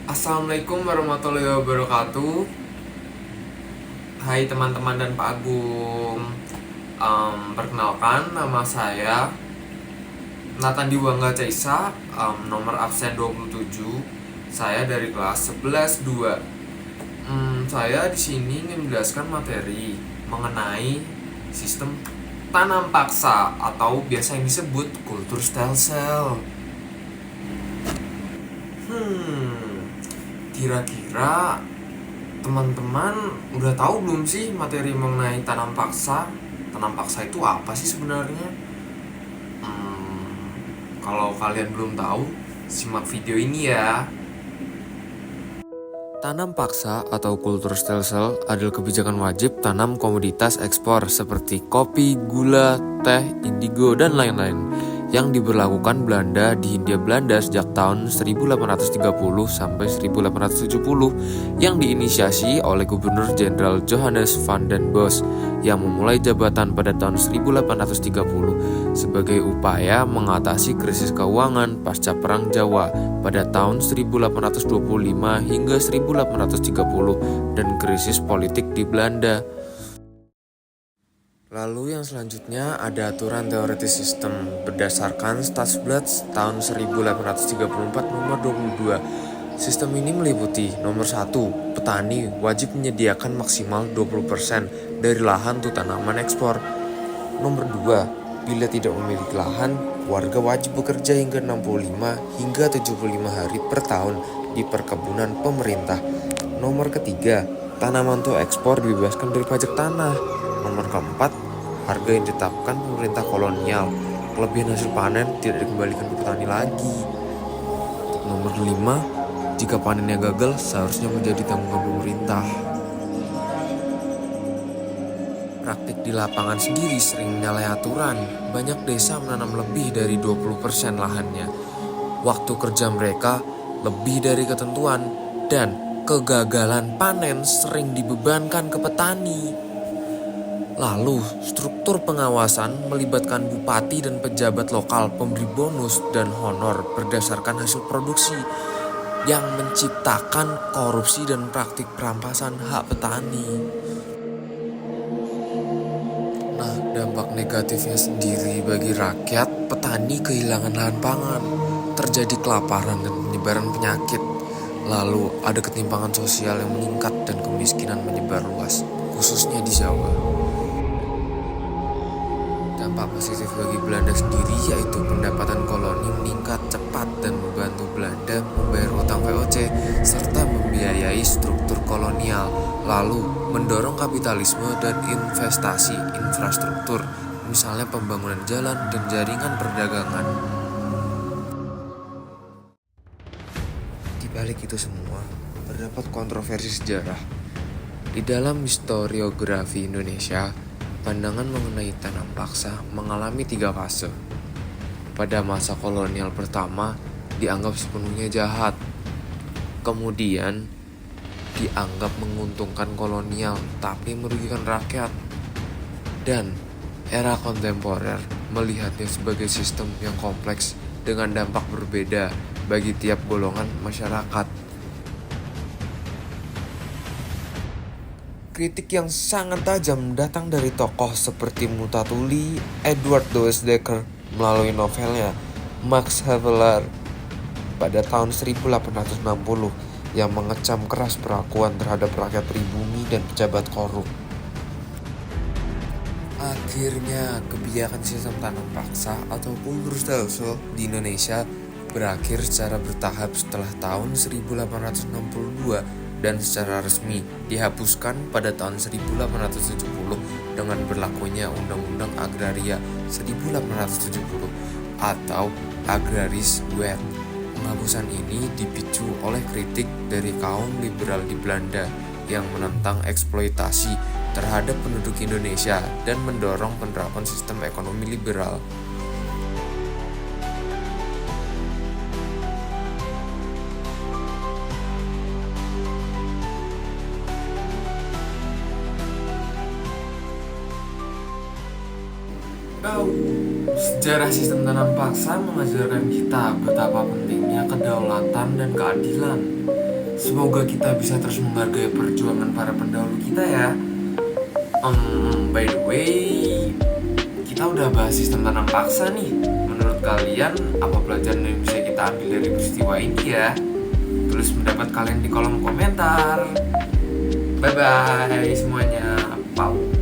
Assalamualaikum warahmatullahi wabarakatuh. Hai teman-teman dan Pak Agung. Perkenalkan, nama saya Nathan Diwangga Caisa, nomor absen 27. Saya dari kelas 11-2. Saya di sini ingin menjelaskan materi mengenai sistem tanam paksa atau biasa yang disebut kultur stem cell. Kira-kira teman-teman udah tahu belum sih materi mengenai tanam paksa? Tanam paksa itu apa sih sebenarnya? Kalau kalian belum tahu, simak video ini ya. Tanam paksa atau kultur stelsel adalah kebijakan wajib tanam komoditas ekspor seperti kopi, gula, teh, indigo, dan lain-lain yang diberlakukan Belanda di Hindia Belanda sejak tahun 1830 sampai 1870 yang diinisiasi oleh Gubernur Jenderal Johannes van den Bos yang memulai jabatan pada tahun 1830 sebagai upaya mengatasi krisis keuangan pasca Perang Jawa pada tahun 1825 hingga 1830 dan krisis politik di Belanda. Lalu yang selanjutnya ada aturan teoritis sistem berdasarkan Stadsblad tahun 1834 nomor 22. Sistem ini meliputi nomor 1, petani wajib menyediakan maksimal 20% dari lahan untuk tanaman ekspor. Nomor 2, bila tidak memiliki lahan, warga wajib bekerja hingga 65 hingga 75 hari per tahun di perkebunan pemerintah. Nomor ketiga, tanaman untuk ekspor dibebaskan dari pajak tanah. Nomor keempat, harga yang ditetapkan pemerintah kolonial. Kelebihan hasil panen tidak dikembalikan ke petani lagi. Nomor 5, jika panennya gagal seharusnya menjadi tanggungan pemerintah. Praktik di lapangan sendiri sering menyalahi aturan. Banyak desa menanam lebih dari 20% lahannya. Waktu kerja mereka lebih dari ketentuan dan kegagalan panen sering dibebankan ke petani. Lalu, struktur pengawasan melibatkan bupati dan pejabat lokal pemberi bonus dan honor berdasarkan hasil produksi yang menciptakan korupsi dan praktik perampasan hak petani. Nah, dampak negatifnya sendiri bagi rakyat, petani kehilangan lahan pangan, terjadi kelaparan dan penyebaran penyakit. Lalu ada ketimpangan sosial yang meningkat dan kemiskinan menyebar luas, khususnya di Jawa. Dampak positif bagi Belanda sendiri yaitu pendapatan koloni meningkat cepat dan membantu Belanda membayar utang VOC serta membiayai struktur kolonial, lalu mendorong kapitalisme dan investasi infrastruktur, misalnya pembangunan jalan dan jaringan perdagangan. Di balik itu semua, terdapat kontroversi sejarah. Di dalam historiografi Indonesia, pandangan mengenai tanam paksa mengalami 3 fase. Pada masa kolonial pertama, dianggap sepenuhnya jahat. Kemudian, dianggap menguntungkan kolonial tapi merugikan rakyat. Dan era kontemporer melihatnya sebagai sistem yang kompleks dengan dampak berbeda bagi tiap golongan masyarakat. Kritik yang sangat tajam datang dari tokoh seperti Multatuli, Edward Louis Dekker melalui novelnya Max Havelaar pada tahun 1860 yang mengecam keras perlakuan terhadap rakyat pribumi dan pejabat korup. Akhirnya, kebijakan sistem tanam paksa atau kultur stelsel di Indonesia berakhir secara bertahap setelah tahun 1862 dan secara resmi dihapuskan pada tahun 1870 dengan berlakunya Undang-Undang Agraria 1870 atau Agraris Wet. Penghapusan ini dipicu oleh kritik dari kaum liberal di Belanda yang menentang eksploitasi terhadap penduduk Indonesia dan mendorong penerapan sistem ekonomi liberal. Sejarah sistem tanam paksa mengajarkan kita betapa pentingnya kedaulatan dan keadilan. Semoga kita bisa terus menghargai perjuangan para pendahulu kita ya. By the way, kita udah bahas sistem tanam paksa nih. Menurut kalian, apa pelajaran yang bisa kita ambil dari peristiwa ini ya? Tulis pendapat kalian di kolom komentar. Bye bye semuanya. Pau.